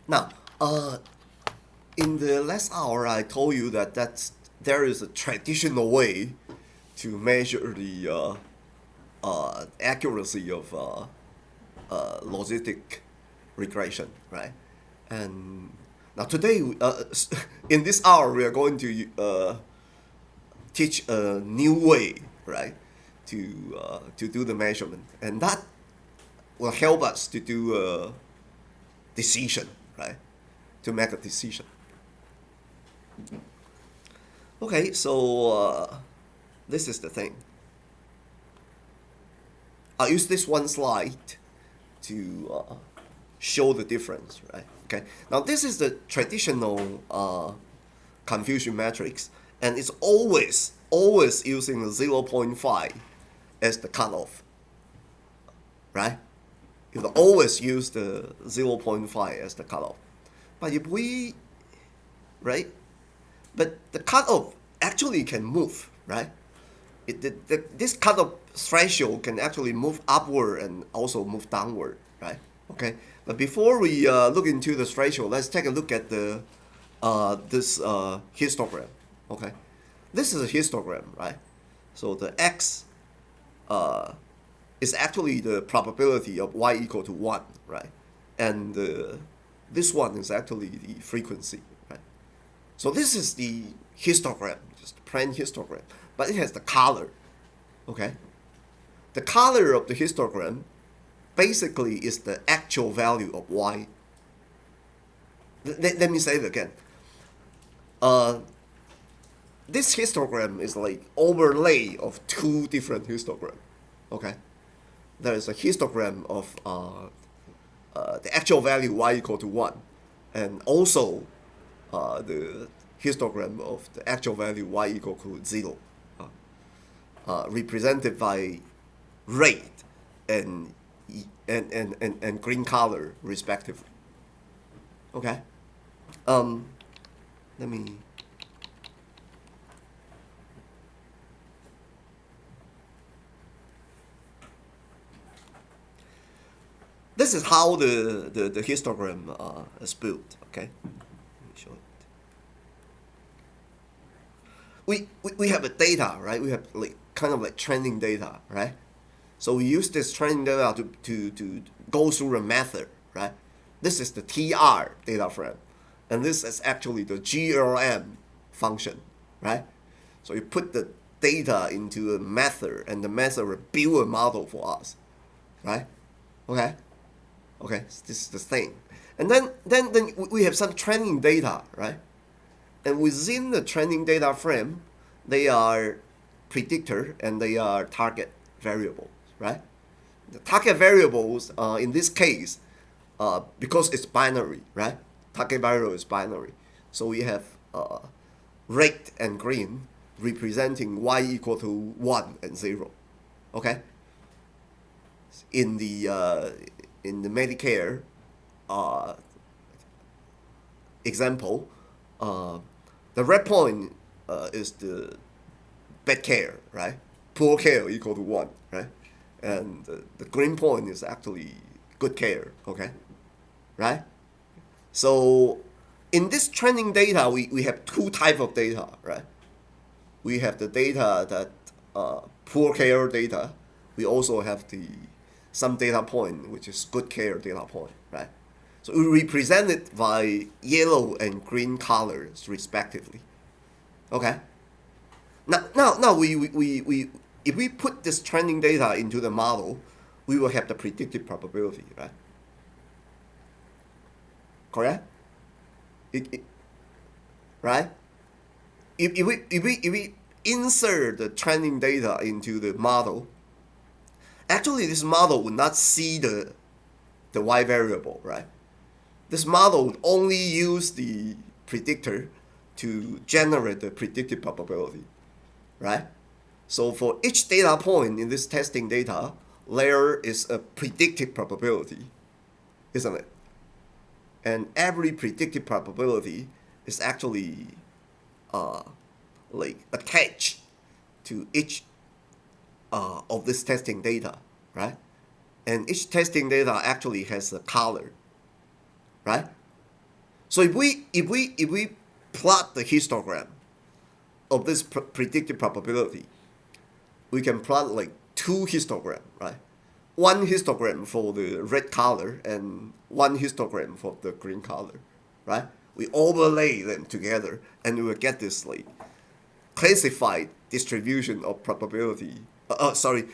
Now, in the last hour, I told you that there is a traditional way to measure the accuracy of logistic regression, right? And now today, in this hour, we are going to teach a new way, right, to do the measurement, and that will help us to do a decision, right, to make a decision. Okay, so this is the thing. I'll use this one slide to show the difference, right? Okay. Now this is the traditional confusion matrix, and it's always using 0.5 as the cutoff, right? You always use the 0.5 as the cutoff. But if we, right? But the cutoff actually can move, right? This cutoff threshold can actually move upward and also move downward, right? Okay. But before we look into the threshold, let's take a look at the this histogram. Okay. This is a histogram, right? So the x is actually the probability of y equal to 1, right? And this one is actually the frequency, right? So this is the histogram, just plain histogram, but it has the color, okay? The color of the histogram basically is the actual value of y. Let me say it again. This histogram is like overlay of two different histograms, okay? There is a histogram of the actual value y equal to 1, and also the histogram of the actual value y equal to 0, represented by red and green color respectively. Okay. Let me. This is how the histogram is built. Okay. Let me show it. We have a data, right? We have like kind of like training data, right? So we use this training data to go through a method, right? This is the TR data frame, and this is actually the GLM function, right? So you put the data into a method, and the method will build a model for us, right? Okay. Okay, so this is the thing. And then we have some training data, right? And within the training data frame, they are predictor and they are target variables, right? The target variables, in this case, because it's binary, right? Target variable is binary. So we have red and green representing y equal to 1 and 0, okay? In the Medicare example, the red point is the bad care, right? Poor care equal to 1, right? And the green point is actually good care, okay? Right? So in this training data, we have two type of data, right? We have the data that poor care data. We also have some data point which is good care data point, right? So we represent it by yellow and green colors respectively. Okay. Now we if we put this training data into the model, we will have the predicted probability, right? Correct? Right? If we insert the training data into the model, actually this model would not see the y variable, right? This model would only use the predictor to generate the predicted probability, right? So for each data point in this testing data, there is a predicted probability, isn't it? And every predicted probability is actually like attached to each of this testing data, right? And each testing data actually has a color, right? So if we plot the histogram of this predicted probability, we can plot like two histogram, right? One histogram for the red color and one histogram for the green color, right? We overlay them together and we will get this like classified distribution of probability. Sorry,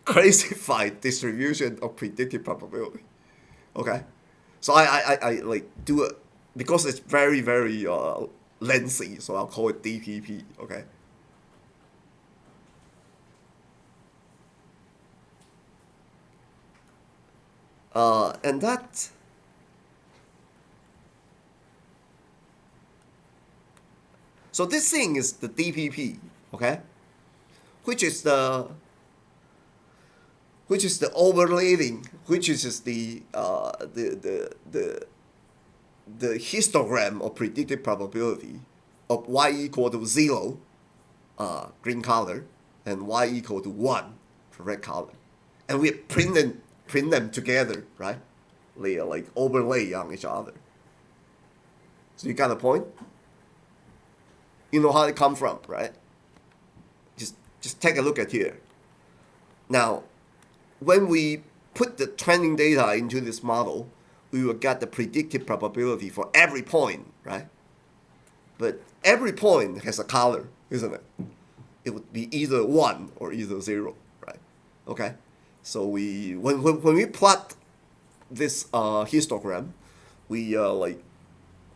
classified distribution of predicted probability. Okay, so I like do it because it's very very lengthy, so I'll call it DPP. Okay. And that so this thing is the DPP, okay, which is the overlaying, which is the histogram of predicted probability of y equal to 0, green color, and y equal to 1 for red color, and we print them together, right? They are like overlay on each other. So you got the point? You know how it come from, right? Just take a look at here. Now, when we put the training data into this model, we will get the predicted probability for every point, right? But every point has a color, isn't it? It would be either 1 or either 0, right? Okay? So when we plot this histogram, we like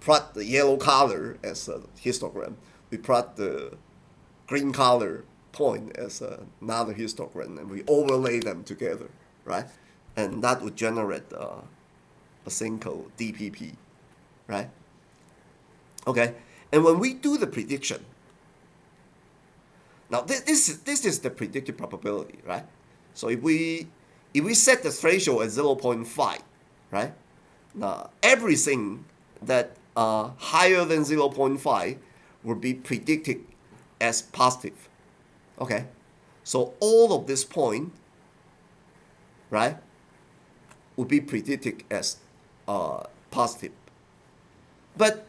plot the yellow color as a histogram. We plot the green color point as another histogram, and we overlay them together, right? And that would generate a thing called DPP, right? Okay, and when we do the prediction, now this is the predicted probability, right? So if we set the threshold at 0.5, right? Now everything that higher than 0.5 will be predicted as positive. Okay, so all of this point, right, would be predicted as positive. But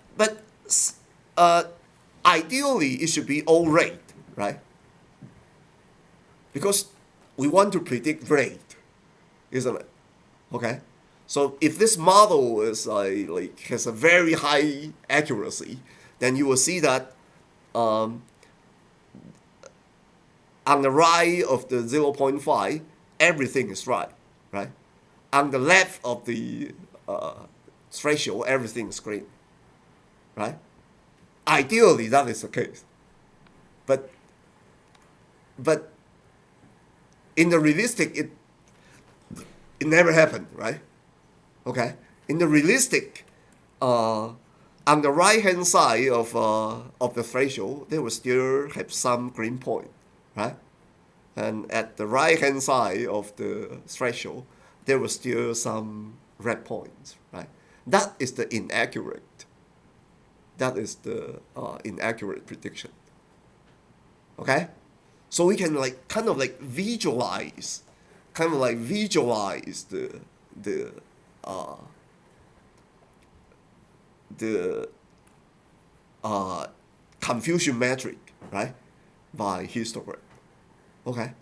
ideally it should be all rate, right? Because we want to predict rate, isn't it? Okay, so if this model is like has a very high accuracy, then you will see that on the right of the 0.5, everything is right, right? On the left of the threshold, everything is green, right? Ideally, that is the case, but in the realistic, it never happened, right? Okay, in the realistic, on the right hand side of the threshold, they will still have some green point, right? And at the right hand side of the threshold, there was still some red points, right? That is the inaccurate. That is the inaccurate prediction. Okay, so we can like kind of like visualize the the confusion metric, right, by histogram. Okay.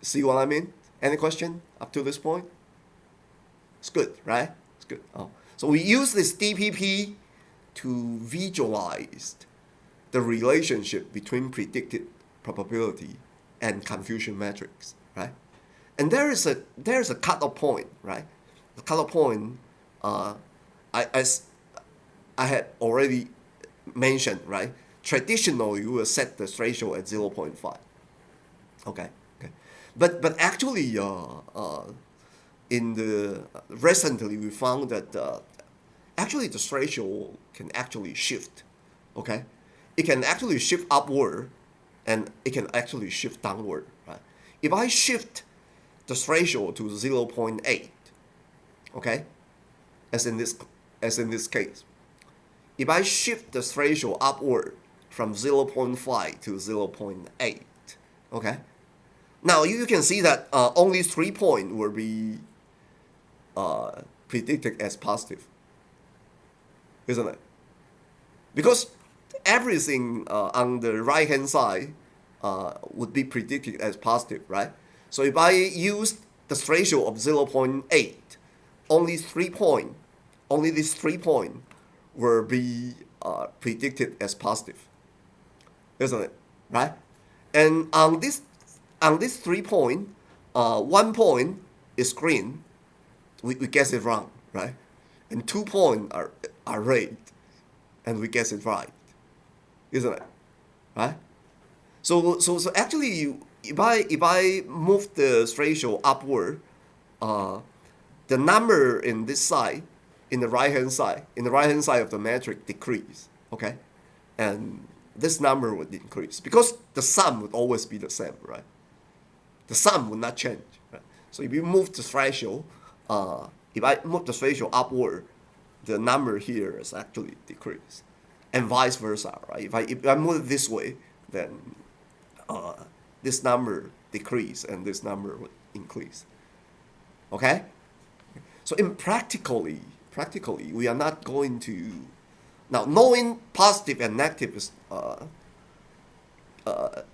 See what I mean? Any question up to this point? It's good, right? It's good. Oh. So we use this DPP to visualize the relationship between predicted probability and confusion metrics, right? And there is a cutoff point, right? The cutoff point, I had already mentioned, right? Traditionally, you will set the threshold at 0.5. Okay. But actually, in the recently we found that actually the threshold can actually shift. Okay, it can actually shift upward, and it can actually shift downward. Right. If I shift the threshold to 0.8, okay, as in this case, if I shift the threshold upward from 0.5 to 0.8, okay. Now you can see that only 3 points will be predicted as positive, isn't it? Because everything on the right hand side would be predicted as positive, right? So if I use the threshold of 0.8, only these 3 points will be predicted as positive, isn't it? Right? And on this 3 point, 1 point is green. We guess it wrong, right? And 2 points are red, and we guess it right, isn't it? Right? So actually, if I move the threshold upward, the number in this side, in the right hand side of the matrix decrease. Okay, and this number would increase because the sum would always be the same, right? The sum would not change. Right? So if you move the threshold, if I move the threshold upward, the number here is actually decreased, and vice versa, right? If I move it this way, then this number decrease and this number would increase. Okay? So in practically, we are not going to now knowing positive and negative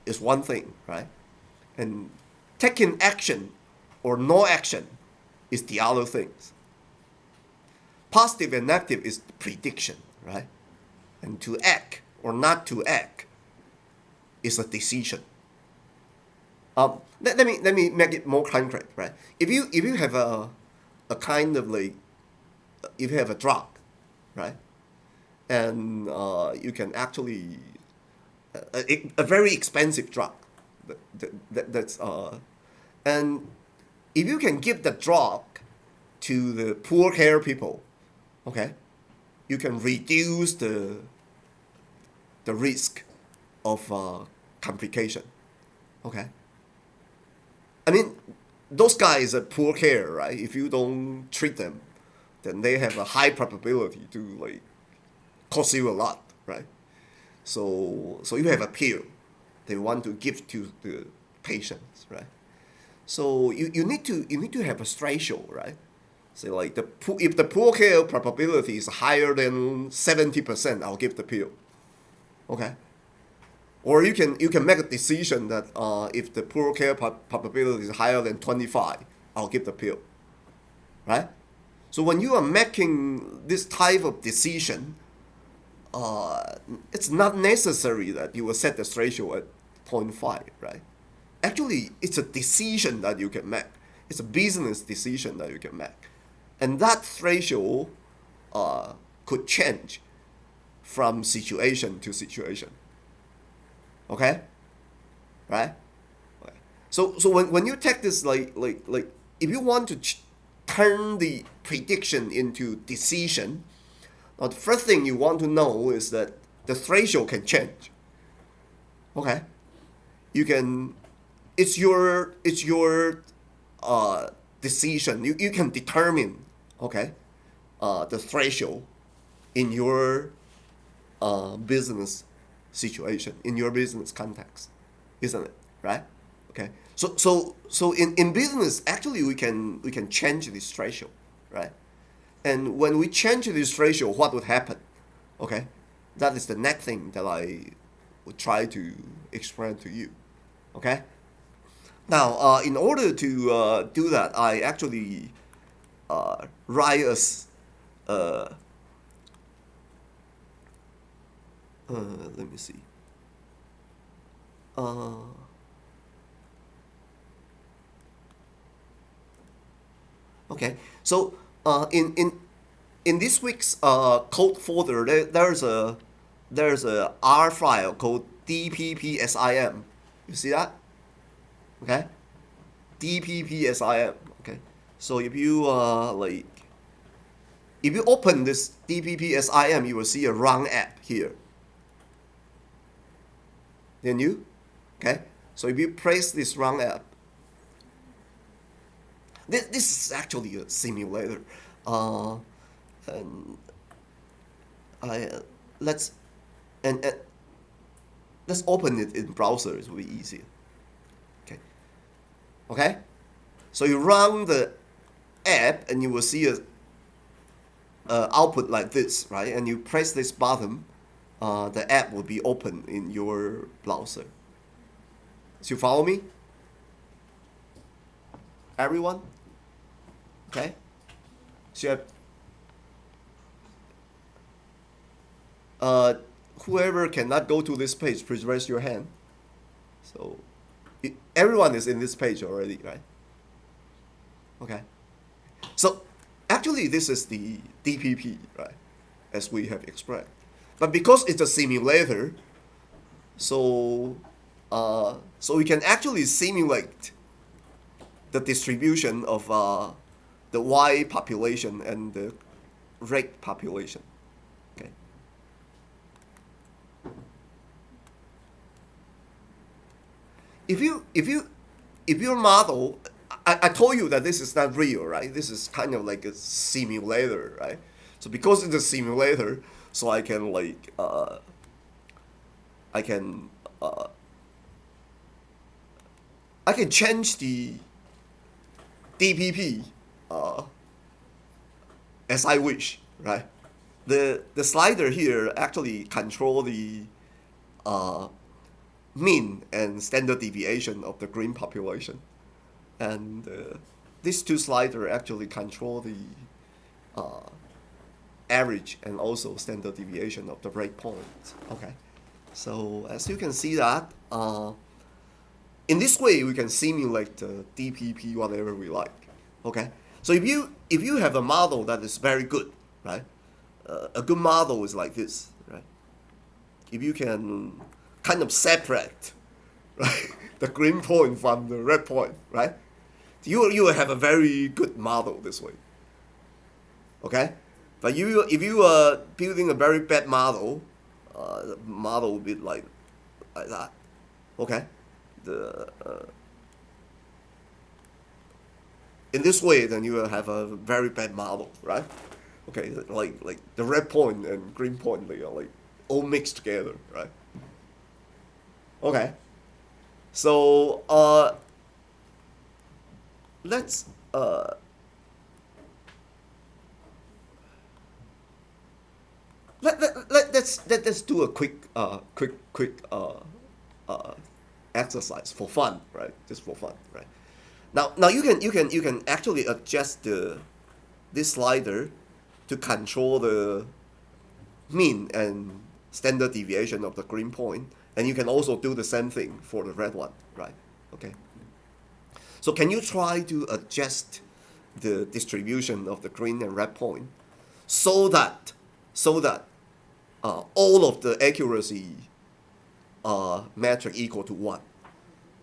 is one thing, right? And taking action or no action is the other things. Positive and negative is prediction, right? And to act or not to act is a decision. Let me make it more concrete, right? If you have a kind of like, if you have a drug, right, and you can actually a very expensive drug, that's and if you can give the drug to the poor care people, okay, you can reduce the risk of complication, okay. I mean, those guys are poor care, right? If you don't treat them, then they have a high probability to like cost you a lot, right? So you have a pill they want to give to the patients, right? So you need to have a threshold, right? Say like if the poor care probability is higher than 70%, I'll give the pill. Okay. Or you can make a decision that if the poor care probability is higher than 25, I'll give the pill. Right? So when you are making this type of decision, it's not necessary that you will set the threshold at 0.5, right? Actually, it's a decision that you can make. It's a business decision that you can make. And that threshold could change from situation to situation. Okay? Right? Okay. So when you take this like if you want to turn the prediction into decision, now the first thing you want to know is that the threshold can change. Okay? You can it's your decision. You can determine, okay, the threshold in your business situation, in your business context, isn't it? Right? Okay. So in business, actually we can change this threshold, right? And when we change this threshold, what would happen? Okay, that is the next thing that I would try to explain to you. Okay. Now, in order to do that, I actually write us. Let me see. Okay, so in this week's code folder, there's a R file called DPPsim. You see that? Okay, DPPsim. Okay, so if you if you open this DPPsim, you will see a run app here. Then okay. So if you press this run app, this is actually a simulator. And let's open it in browser. It will be easier. Okay. So you run the app and you will see output like this, right? And you press this button, the app will be open in your browser. So you follow me, everyone? Okay. So you have, uh, whoever cannot go to this page, please raise your hand. So everyone is in this page already, right? Okay. So actually, this is the DPP, right? As we have explained. But because it's a simulator, so so we can actually simulate the distribution of the Y population and the red population. Okay. If your model, I told you that this is not real, right? This is kind of like a simulator, right? So because it's a simulator, so I can like I can uh, I can change the DPP as I wish, right? The slider here actually control the uh, mean and standard deviation of the green population, and these two sliders actually control the average and also standard deviation of the break point. Okay, so as you can see that in this way we can simulate the DPP whatever we like. Okay, so if you have a model that is very good, right? A good model is like this, right? If you can kind of separate, right, the green point from the red point, right? You will have a very good model this way. Okay, but if you are building a very bad model, the model will be like that. Okay, the in this way then you will have a very bad model, right? Okay, like the red point and green point, they are like all mixed together, right? Okay, so let's let's do a quick uh, exercise for fun, right? Just for fun, right? Now you can actually adjust the this slider to control the mean and standard deviation of the green point, and you can also do the same thing for the red one, right? Okay. So can you try to adjust the distribution of the green and red point so that so that all of the accuracy metric equal to one?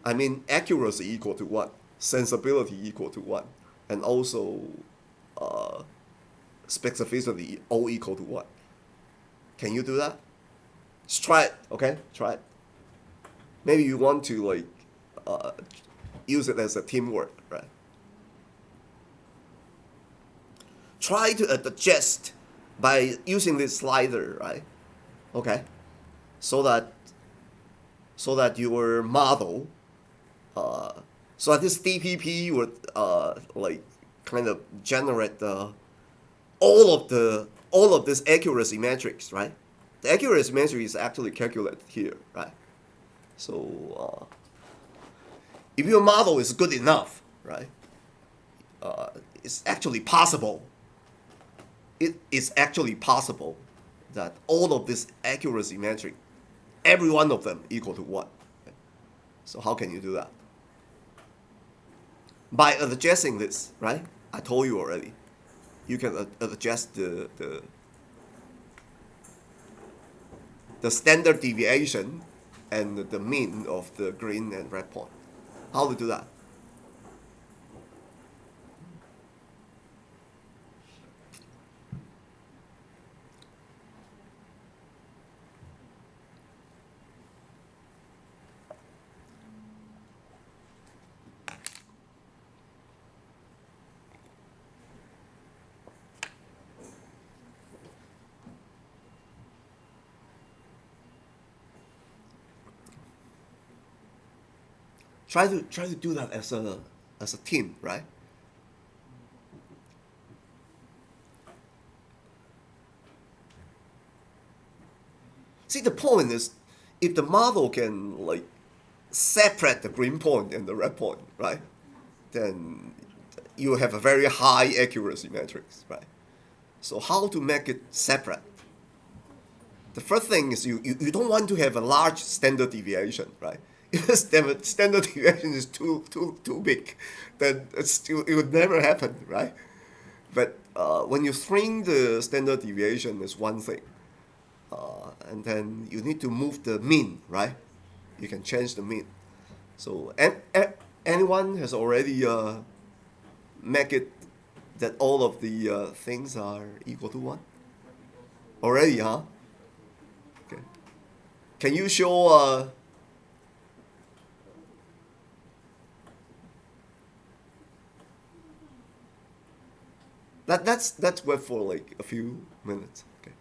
I mean accuracy equal to one, sensibility equal to one, and also uh, specificity all equal to one. Can you do that? Just try it, okay? Try it. Maybe you want to like uh, use it as a teamwork, right? Try to adjust by using this slider, right? Okay, so that your model, uh, so that this DPP would like kind of generate all of this accuracy metrics, right? The accuracy metric is actually calculated here, right? So if your model is good enough, right, it's actually possible. It is actually possible that all of this accuracy metric, every one of them equal to one. So how can you do that? By adjusting this, right? I told you already. You can adjust the standard deviation and the mean of the green and red point. How to do that? Try to do that as a team, right? See, the point is, if the model can like separate the green point and the red point, right? Then you have a very high accuracy matrix, right? So how to make it separate? The first thing is you don't want to have a large standard deviation, right? If the standard deviation is too big, then it would never happen, right? But when you shrink the standard deviation is one thing, and then you need to move the mean, right? You can change the mean. So anyone has already make it that all of the things are equal to 1? Already, huh? Okay. Can you show that's wait for like a few minutes. Okay.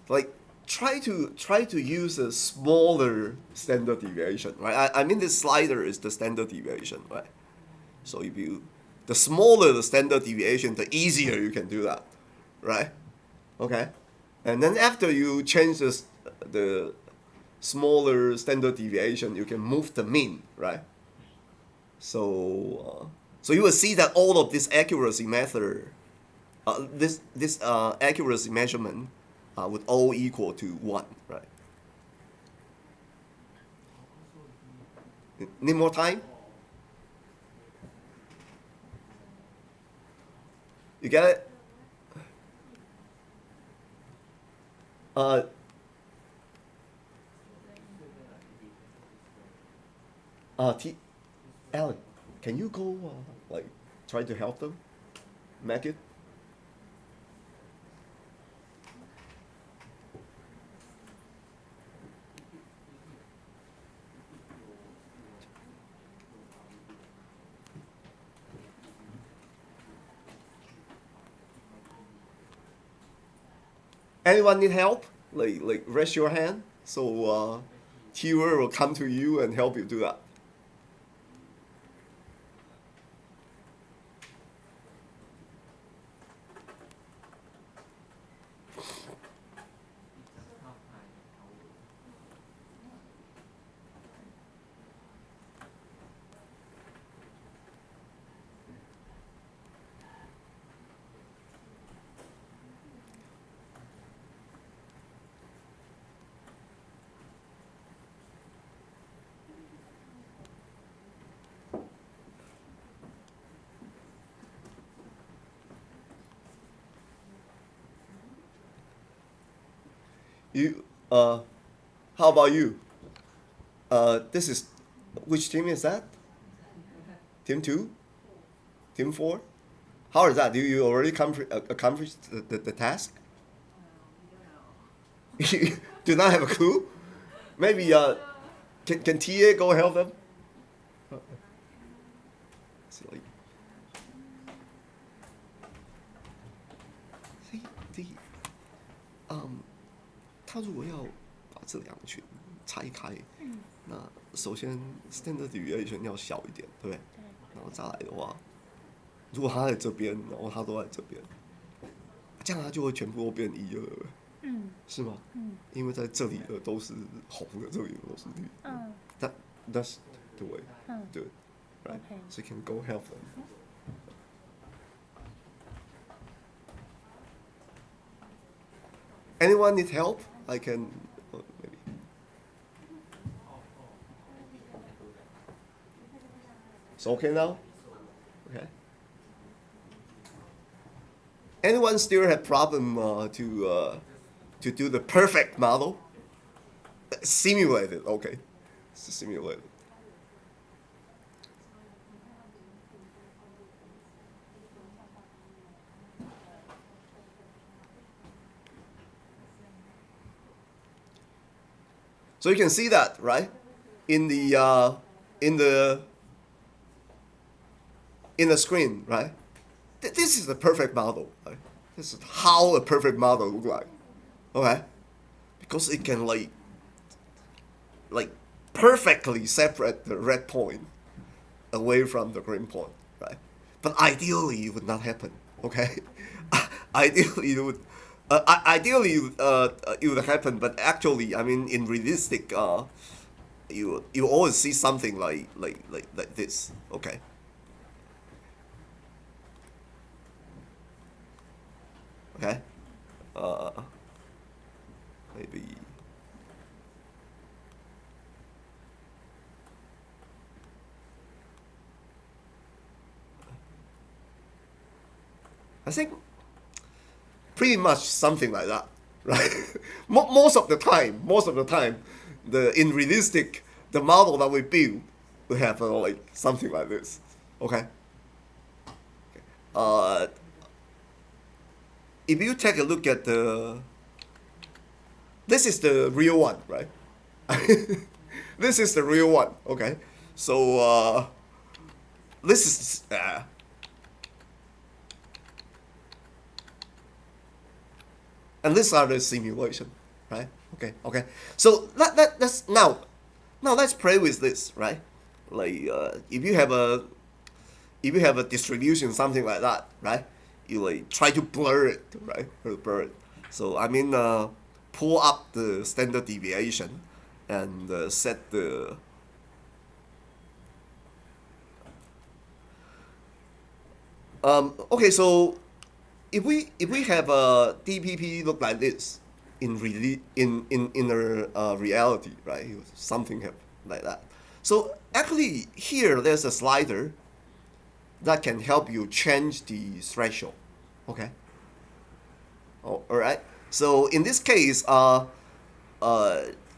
Like try to use a smaller standard deviation, right? I mean this slider is the standard deviation, right? So if you the smaller the standard deviation, the easier you can do that, right? Okay. And then after you change the smaller standard deviation, you can move the mean, right? So you will see that all of this accuracy method, this accuracy measurement, would all equal to 1, right? Need more time? You get it? Uh, Alan, can you go like try to help them make it? Anyone need help? Like raise your hand so Tier will come to you and help you do that. You how about you? This is which team is that? Team 2? Team 4? How is that? Do you already accomplish the task? You do not have a clue? Maybe can TA go help them? It's like, the 他如果要把这两群拆开，那首先 standard deviation 要小一点，对不对？然后再来的话，如果他在这边，然后他都在这边，这样他就会全部都变1了，是吗？因为在这里的都是红的，这里的都是绿的。That's the way to do it, right? So you can go help them. Anyone need help? I can maybe. It's okay now? Okay. Anyone still have problem to do the perfect model? Simulated, okay. It's simulated. So you can see that, right? In the screen, right? This is the perfect model, right? This is how a perfect model look like, okay? Because it can like perfectly separate the red point away from the green point, right? but ideally it would not happen. Okay, ideally it would. Ideally, it would happen, but actually, I mean, in realistic, you always see something like this. Okay. Okay. Uh, maybe. I think pretty much something like that, right? Most of the time, the in realistic, the model that we build will have like something like this. Okay. Uh, if you take a look at this is the real one, right? This is the real one. Okay. So this is and these are the simulation, right? Okay, okay. So let's now let's play with this, right? Like if you have a distribution something like that, right? You like try to blur it, right? Blur it. So I mean, pull up the standard deviation, and set the okay. So if we have a DPP look like this in a reality, right? Something have like that. So actually here there's a slider that can help you change the threshold. Okay. Oh, all right. So in this case, uh,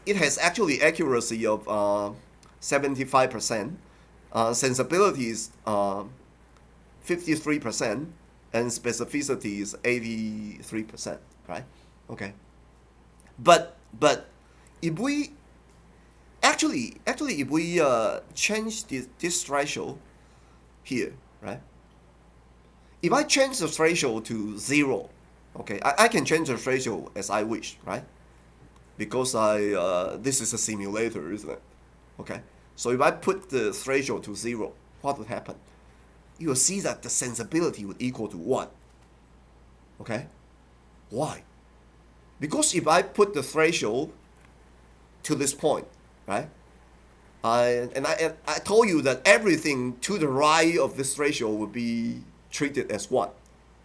it has actually accuracy of 75%. Sensibility is 53%, and specificity is 83%, right? Okay. But if we actually if we change this threshold here, right? If I change the threshold to 0, okay, I can change the threshold as I wish, right? Because this is a simulator, isn't it? Okay. So if I put the threshold to 0, what would happen? You will see that the sensibility would equal to 1. Okay? Why? Because if I put the threshold to this point, right? I told you that everything to the right of this threshold would be treated as 1,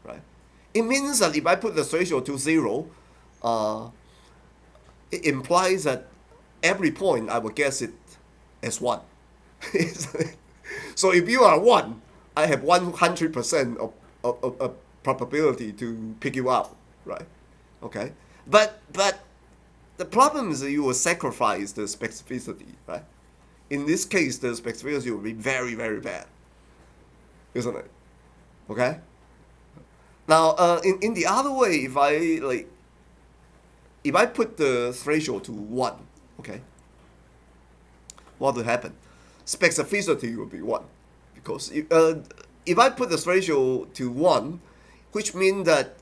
right? It means that if I put the threshold to 0, it implies that every point I will guess it as 1. So if you are 1, I have 100% of probability to pick you up, right? Okay, but the problem is that you will sacrifice the specificity, right? In this case, the specificity will be very very bad, isn't it? Okay. Now, in the other way, if I put the threshold to 1, okay, what will happen? Specificity will be 1, because if I put the threshold to 1, which means that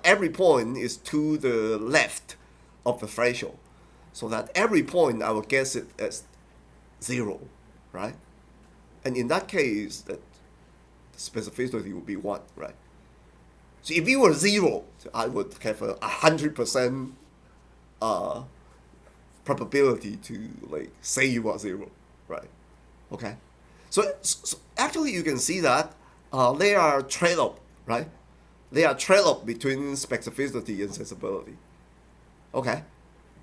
every point is to the left of the threshold, so that every point I will guess it as 0, right? And in that case, that specificity would be 1, right? So if it were 0, I would have 100% probability to like say you are 0, right? Okay. So actually, you can see that they are trade-off, right? They are trade-off between specificity and sensibility. Okay,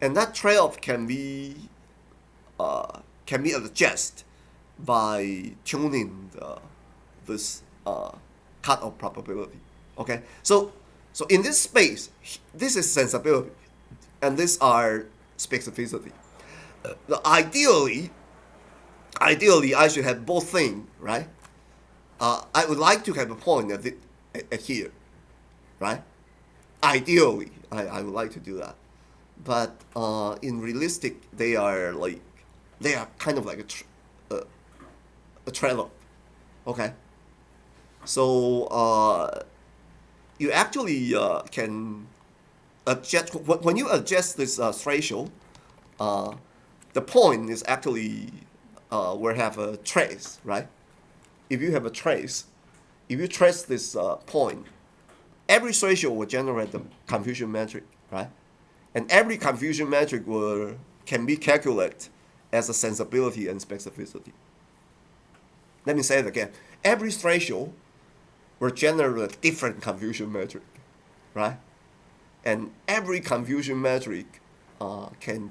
and that trade-off can be adjusted by tuning this cut-off probability. Okay, so in this space, this is sensibility, and these are specificity. Ideally, I should have both things, right? I would like to have a point at here, right? Ideally, I would like to do that, but in realistic, they are kind of like a trade-off. Okay, so you actually can adjust when you adjust this threshold. The point is actually will have a trace, right? If you have a trace, if you trace this point, every threshold will generate the confusion metric, right? And every confusion metric can be calculated as a sensibility and specificity. Let me say it again. Every threshold will generate a different confusion metric, right? And every confusion metric can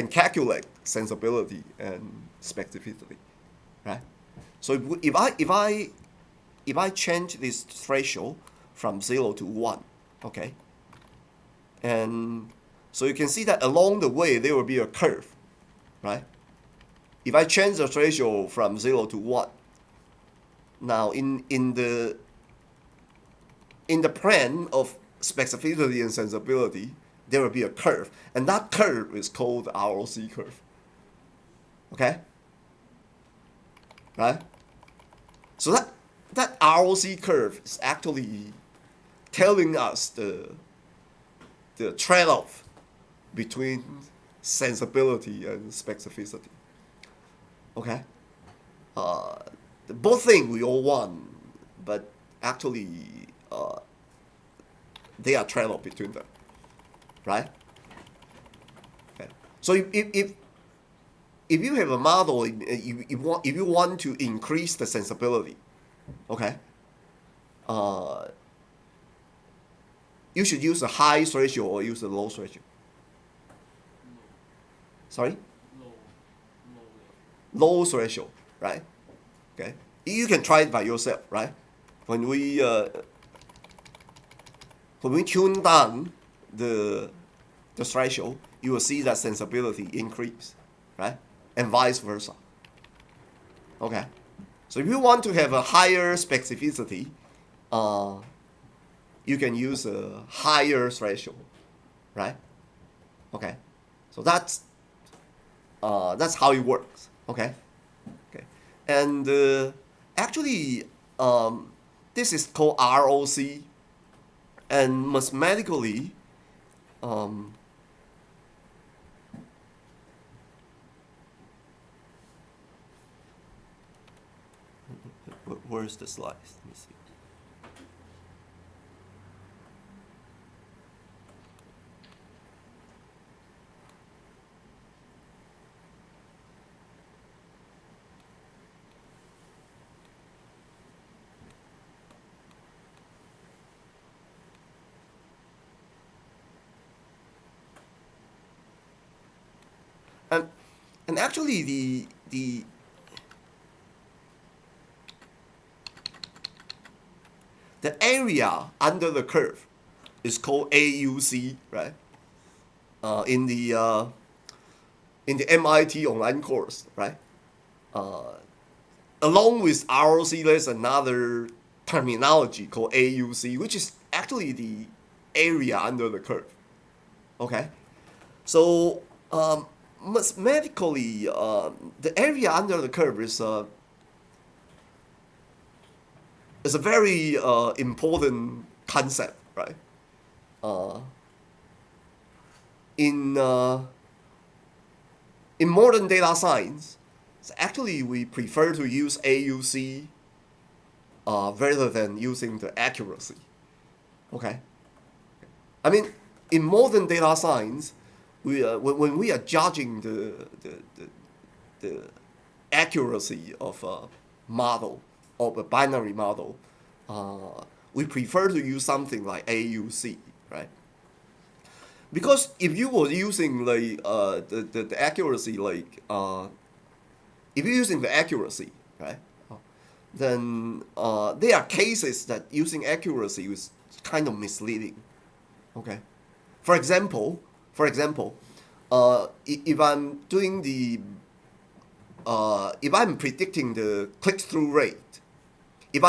calculate sensibility and specificity, right? So if I change this threshold from 0 to 1, okay, and so you can see that along the way there will be a curve, right? If I change the threshold from 0 to 1, now in the plane of specificity and sensibility, there will be a curve, and that curve is called the ROC curve. Okay? Right? So that ROC curve is actually telling us the trade-off between sensibility and specificity. Okay? Both things we all want, but actually they are trade-off between them, right? Okay. So if you have a model, if you want to increase the sensibility, okay, you should use a high threshold or use a low threshold. Sorry? Low threshold, right? Okay. You can try it by yourself, right? When we tune down the threshold, you will see that sensibility increase, right? And vice versa. Okay. So if you want to have a higher specificity, you can use a higher threshold, right? Okay. So that's how it works. Okay. Okay. And actually, this is called ROC, and mathematically, where's the slides? Let me see. And actually the area under the curve is called AUC, right? In the MIT online course, right? Along with ROC, there's another terminology called AUC, which is actually the area under the curve. Okay, so mathematically, the area under the curve is a very important concept, right? In modern data science, actually we prefer to use AUC rather than using the accuracy. Okay, I mean, in modern data science, when we are judging the accuracy of a model, of a binary model, we prefer to use something like AUC, right? Because if you were using like the accuracy, like if you're using the accuracy, right, then there are cases that using accuracy is kind of misleading. Okay, for example, if I'm doing if I'm predicting the click-through rate, if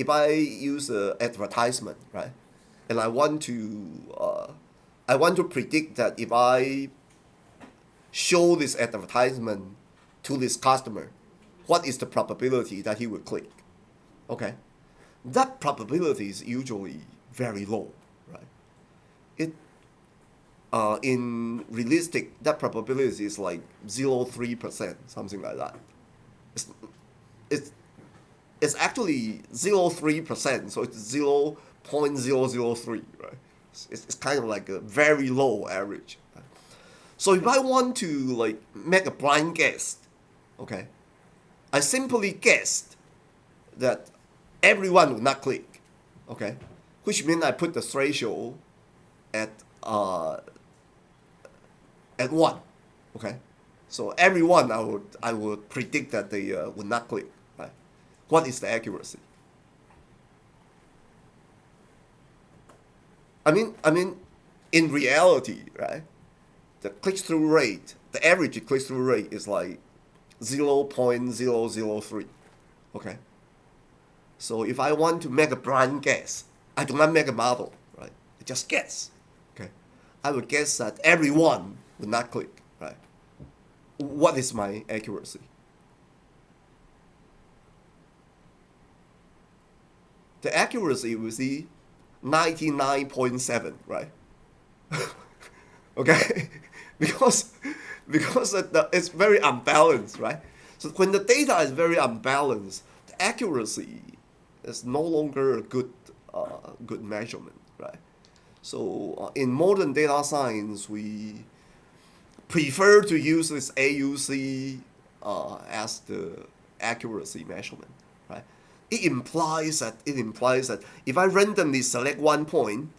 I use an advertisement, right, and I want to predict that if I show this advertisement to this customer, what is the probability that he will click? Okay, that probability is usually very low, right? In realistic, that probability is like 0.3%, something like that. it's actually 0.3%, so it's 0.003, right? It's kind of like a very low average. Right? So if I want to like make a blind guess, okay, I simply guessed that everyone will not click, okay, which means I put the threshold at uh, at 1, okay. So everyone I would predict that they would not click, right? What is the accuracy? I mean, in reality, right? The click-through rate, the average click-through rate is like 0.003. Okay. So if I want to make a blind guess, I do not make a model, right? I just guess. Okay. I would guess that everyone would not click, right? What is my accuracy? The accuracy will be 99.7, right? Okay, because it's very unbalanced, right? So when the data is very unbalanced, the accuracy is no longer a good measurement, right? So in modern data science, we prefer to use this AUC as the accuracy measurement, right? It implies that if I randomly select 1 point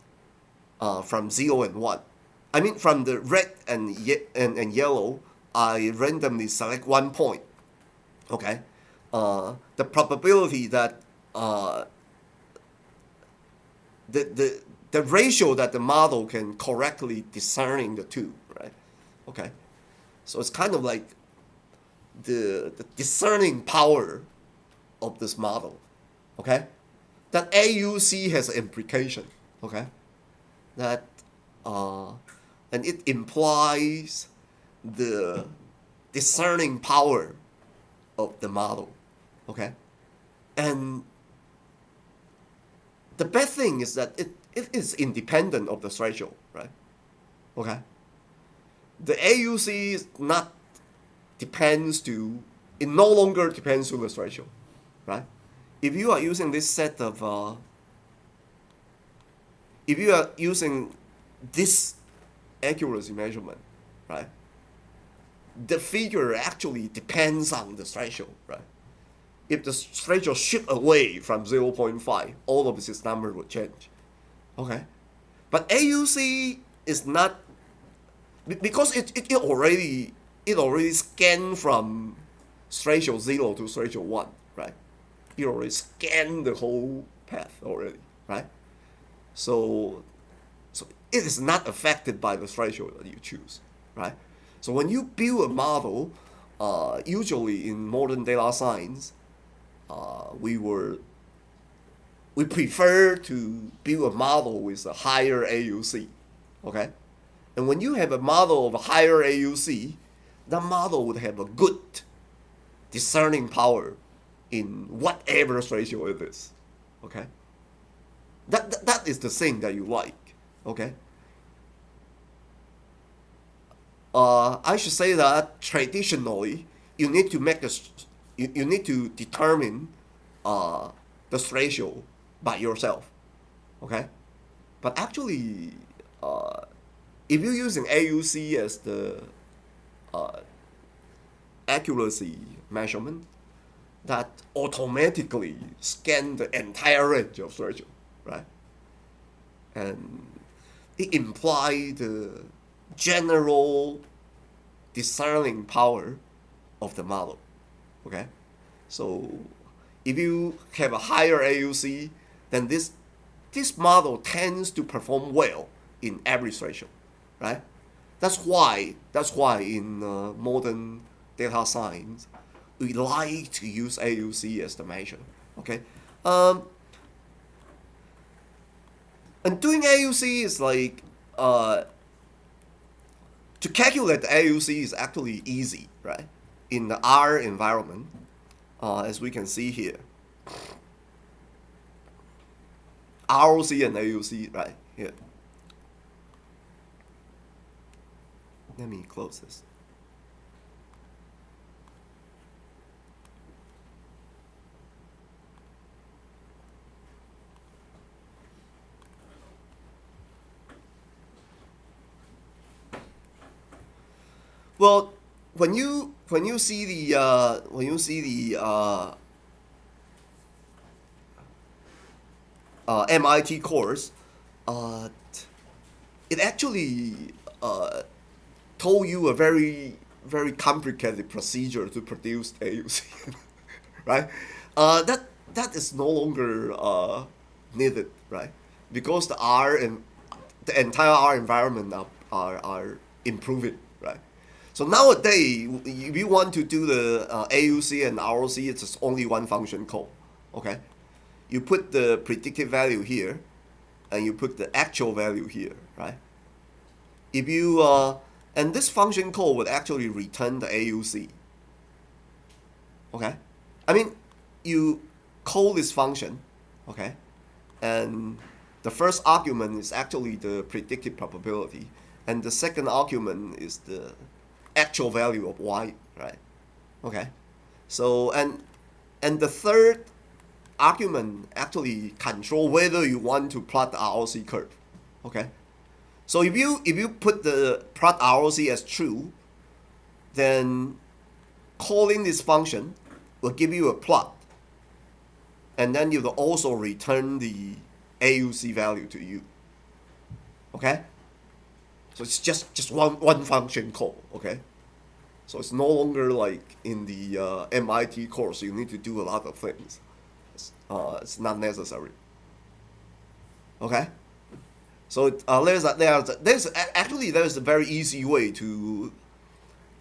from 0 and 1, I mean from the red and yellow, I randomly select 1 point. Okay, the probability that the ratio that the model can correctly discerning the two, right? Okay, so it's kind of like the discerning power of this model. Okay, that AUC has an implication. Okay, that and it implies the discerning power of the model. Okay, and the best thing is that it is independent of the threshold, right? Okay, the AUC is not depends to it no longer depends on the threshold, right? If you are using this set of if you are using this accuracy measurement, right? The figure actually depends on the threshold, right? If the threshold shift away from 0.5, all of this number will change. Okay, but AUC is not because it already scanned from threshold 0 to threshold 1, right? It already scanned the whole path already, right? So it is not affected by the threshold that you choose, right? So when you build a model, usually in modern data science, we prefer to build a model with a higher AUC, okay? And when you have a model of a higher AUC, that model would have a good discerning power in whatever ratio it is, okay? That is the thing that you like, okay? I should say that traditionally you need to make you need to determine the threshold by yourself, okay? But actually, uh, if you're using AUC as the uh, accuracy measurement, that automatically scan the entire range of threshold, right? And it implies the general discerning power of the model. Okay, so if you have a higher AUC, then this model tends to perform well in every threshold, right? That's why in modern data science we like to use AUC as the measure. Okay, um, and doing AUC is like to calculate the AUC is actually easy, right? In the R environment, as we can see here, ROC and AUC, right here. Let me close this. Well, when you see the MIT course, uh, it actually told you a very complicated procedure to produce AUC, right? That is no longer needed, right? Because the entire R environment are improving, right? So nowadays, if you want to do the AUC and ROC, it's just only one function call, okay? You put the predicted value here, and you put the actual value here, right? If you and this function call would actually return the AUC, okay? I mean, you call this function, okay, and the first argument is actually the predicted probability, and the second argument is the actual value of y, right? Okay, so and the third argument actually control whether you want to plot the ROC curve, okay. So if you put the plot ROC as true, then calling this function will give you a plot, and then you will also return the AUC value to you. Okay? So it's just one function call, okay? So it's no longer like in the MIT course you need to do a lot of things. It's not necessary. Okay? So there's a very easy way to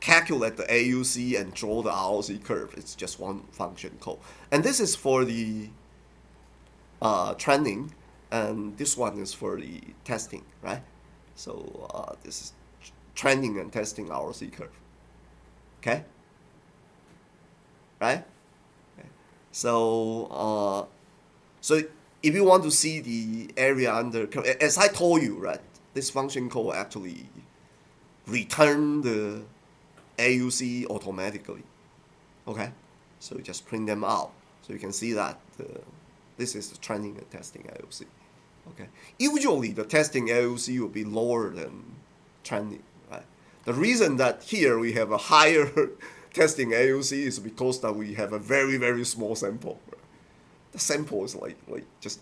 calculate the AUC and draw the ROC curve. It's just one function call, and this is for the training, and this one is for the testing, right? So this is training and testing ROC curve. Okay, right? Okay. So if you want to see the area under curve, as I told you, right, this function call actually return the AUC automatically. Okay, so you just print them out, so you can see that this is the training and testing AUC. Okay, usually the testing AUC will be lower than training, right? The reason that here we have a higher testing AUC is because that we have a very small sample. Right? The sample is like just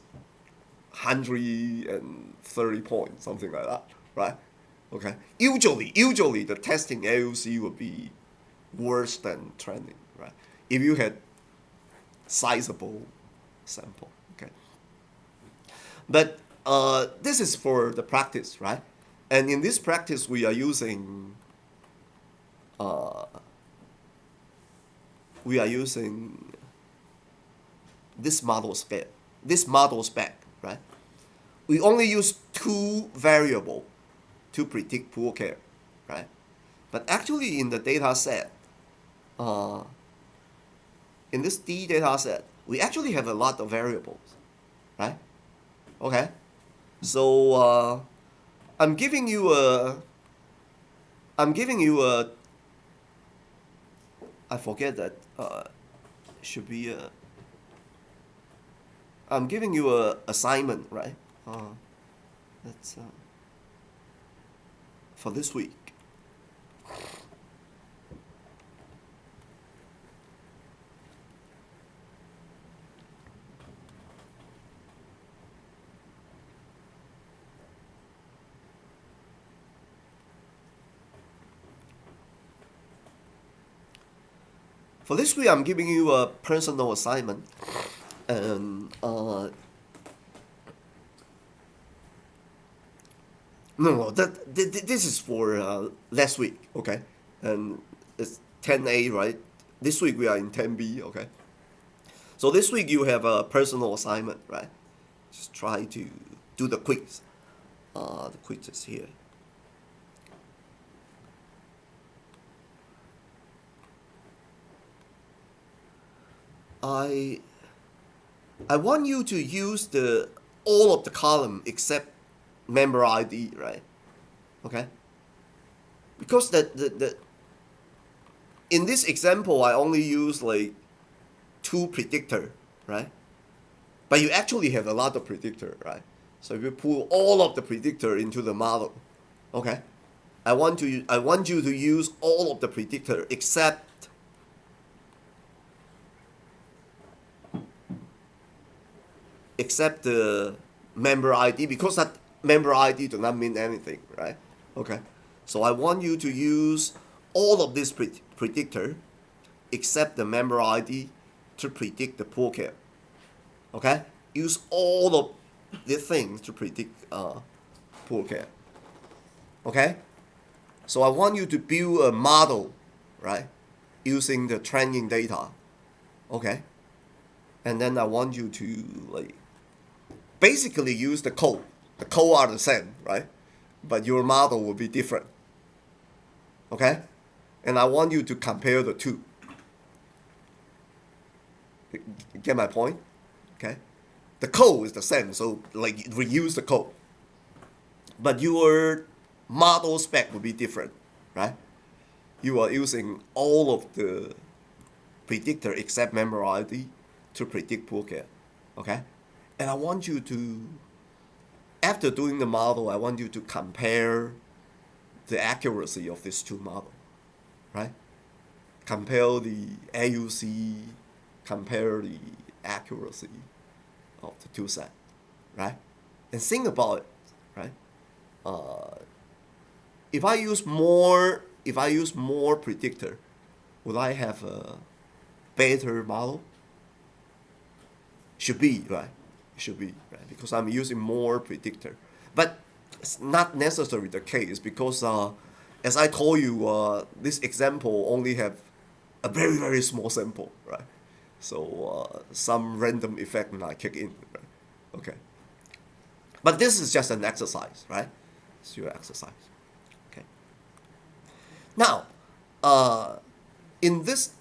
130 points, something like that, right? Okay. Usually the testing AUC would be worse than training, right? If you had sizable sample, okay. But this is for the practice, right? And in this practice, we are using this model spec. Right? We only use two variable to predict pool care, right? But actually, in the data set, in this D data set, we actually have a lot of variables, right? Okay, so I'm giving you a, I forget that should be a, I'm giving you a assignment, right? That's for this week. For this week, I'm giving you a personal assignment, and no, this is for last week, okay, and it's 10A, right? This week we are in 10B, okay. So this week you have a personal assignment, right? Just try to do the quiz. The quiz is here. I want you to use the all of the column except member ID, right? Okay. Because the in this example I only use like two predictor, right? But you actually have a lot of predictor, right? So if you pull all of the predictor into the model, okay, I want you to use all of the predictor except the member ID, because that member ID do not mean anything, right? Okay. So I want you to use all of this predictor except the member ID to predict the pool cap. Okay? Use all of the things to predict pool cap. Okay? So I want you to build a model, right? Using the training data. Okay? And then I want you to like basically use the code. The code are the same, right? But your model will be different. Okay? And I want you to compare the two. Get my point? Okay? The code is the same, so like reuse the code. But your model spec will be different, right? You are using all of the predictor except member ID to predict pool cap. Okay? And I want you to, after doing the model, I want you to compare the accuracy of these two models, right? Compare the AUC, compare the accuracy of the two sets, right? And think about it, right? If I use more predictor, would I have a better model? Should be, right? Should be, right? Because I'm using more predictor. But it's not necessarily the case, because as I told you, this example only have a very, very small sample, right? So some random effect might kick in, right? Okay. But this is just an exercise, right? It's your exercise. Okay. Now, in this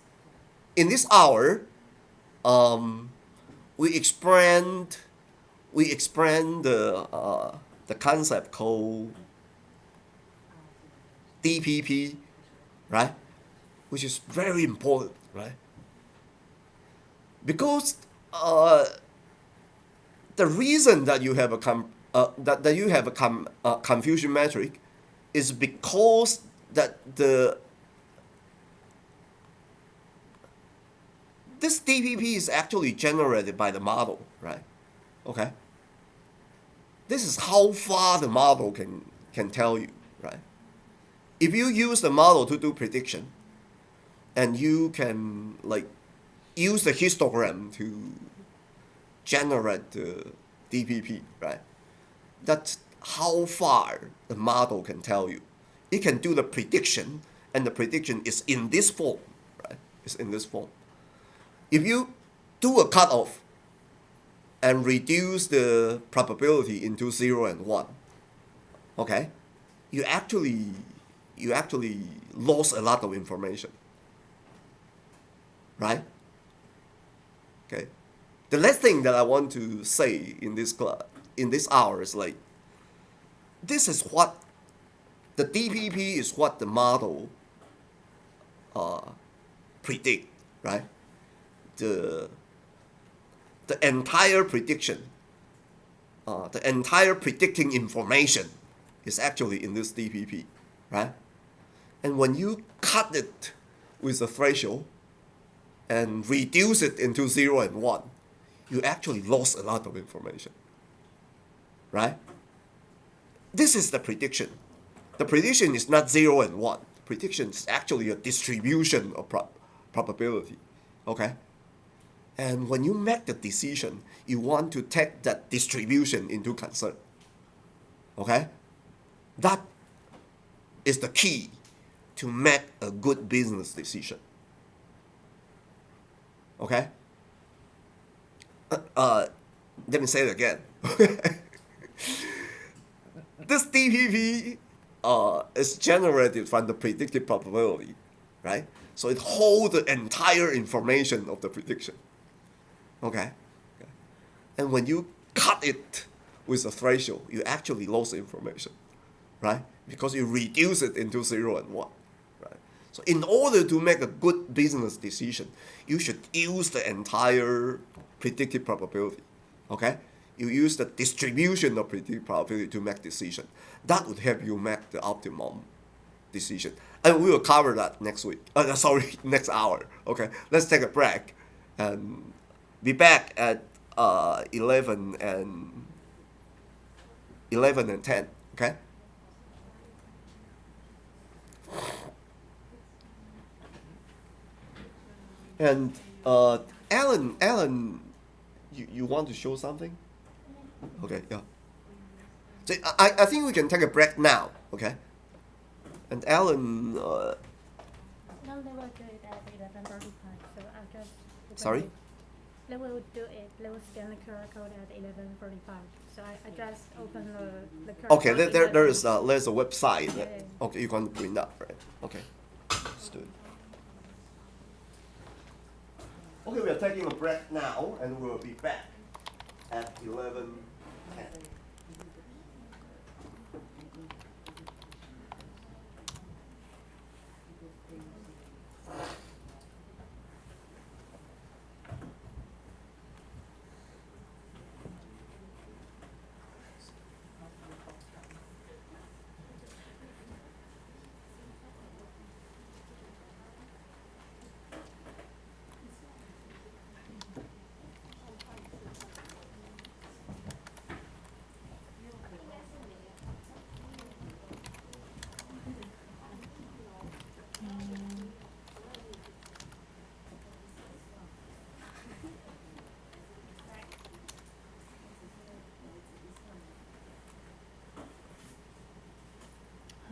hour, we explained the concept called DPP, right? Which is very important, right? Because the reason that you have a confusion metric is because that this DPP is actually generated by the model, right? Okay. This is how far the model can tell you, right? If you use the model to do prediction, and you can like use the histogram to generate the DPP, right? That's how far the model can tell you. It can do the prediction, and the prediction is in this form, right? It's in this form. If you do a cutoff and reduce the probability into 0 and 1, okay, you actually lost a lot of information, right? Okay. The last thing that I want to say in this hour is like, this is what the DPP is, what the model predict, right? The entire prediction, the entire predicting information is actually in this DPP, right? And when you cut it with a threshold and reduce it into 0 and 1, you actually lost a lot of information, right? This is the prediction. The prediction is not 0 and 1. Prediction is actually a distribution of probability, okay? And when you make the decision, you want to take that distribution into concern, okay? That is the key to make a good business decision, okay? Let me say it again. This DPP is generated from the predicted probability, right? So it holds the entire information of the prediction, okay? And when you cut it with a threshold, you actually lose information, right? Because you reduce it into 0 and 1, right? So in order to make a good business decision, you should use the entire predicted probability, okay? You use the distribution of predicted probability to make decision. That would help you make the optimum decision. And we will cover that next week. Sorry, next hour. Okay, let's take a break and be back at 11 and 10. Okay. And Alan, you want to show something? Okay, yeah. So I think we can take a break now. Okay. And Alan, No, they will do it at 11:35. So I just. sorry. They will do it. They will scan the QR code at 11:45. So I just open the QR Okay, code. there's a website. That, Yeah. okay, you can bring that, right? Okay, let's do it. Okay, we are taking a break now, and we'll be back at 11:10.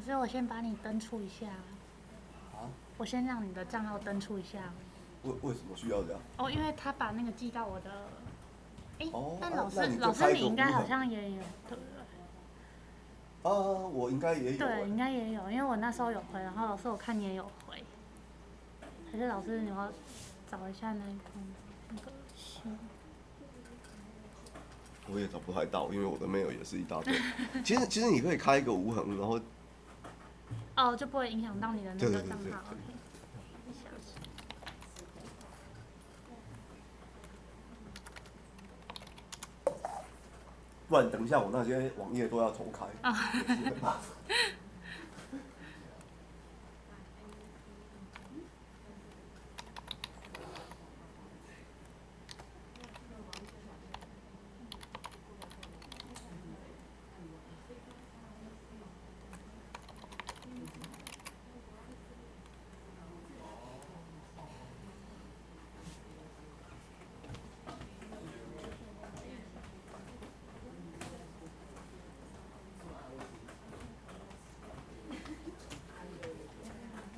所以我先把你登出一下。啊？我先让你的账号登出一下。为什么需要这样？哦，因为他把那个寄到我的。哦但那你就老师开一个你应该好无痕像也有，对不对？我应该也有。对，应该也有，因为我那时候有回，然后老师我看你也有回。还是老师你要找一下那个信。我也找不太到，因为我的 mail 也是一大堆。其实你可以开一个无痕，然后哦，就不会影响到你的那对对对对个账号。对 OK。不然等一下我那些网页都要重开。啊也是很麻烦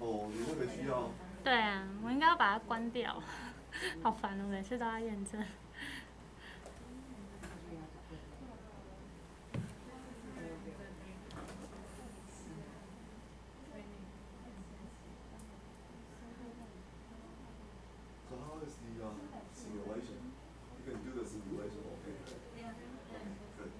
哦，你那个需要。对啊，我应该要把它关掉，好烦哦，每次都要验证。So how is the simulation? You can do the simulation, okay? Good.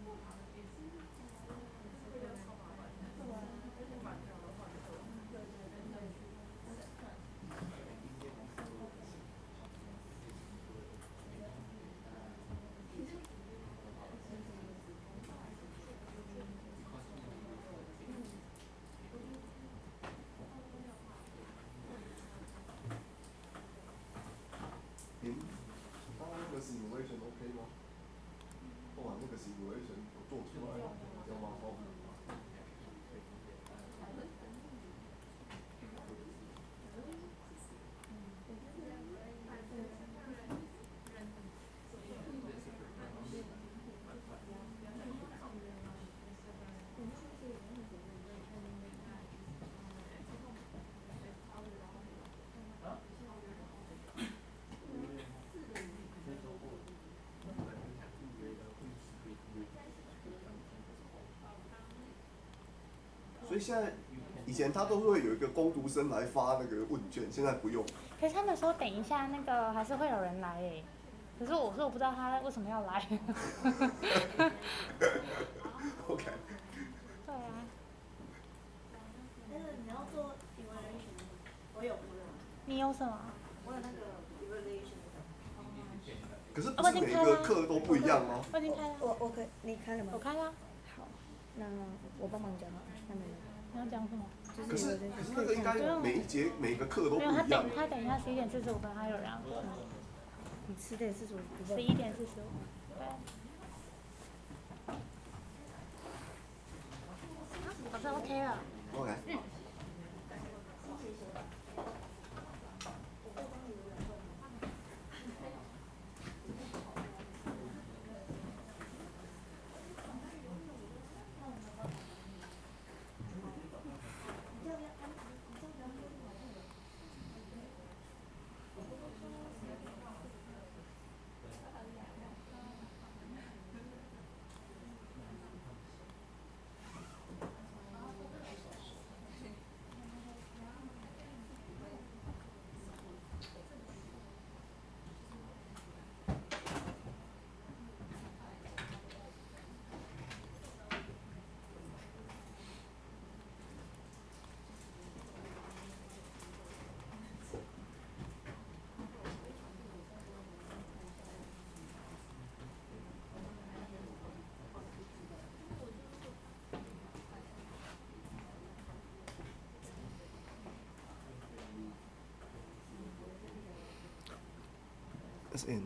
刚刚那个 simulation OK 吗？哇，那个 simulation 我做出来比较麻烦。所以现在，以前他都会有一个工读生来发那个问卷，现在不用。可是他们说等一下那个还是会有人来诶，可是我说我不知道他为什么要来。OK。对啊。但是你要做 evaluation，我有。你有什么？我有那个 evaluation。可是不是每个课都不一样吗？我已经开了。我可以，你开了吗？我开了。好，那我帮忙讲好了，下面的。你要讲什么？可是那个应该每一节每个课都不没有，他一样。等一下11:45，他有人要过来。你10:45。11:45。对。老师 OK 了。OK。That's in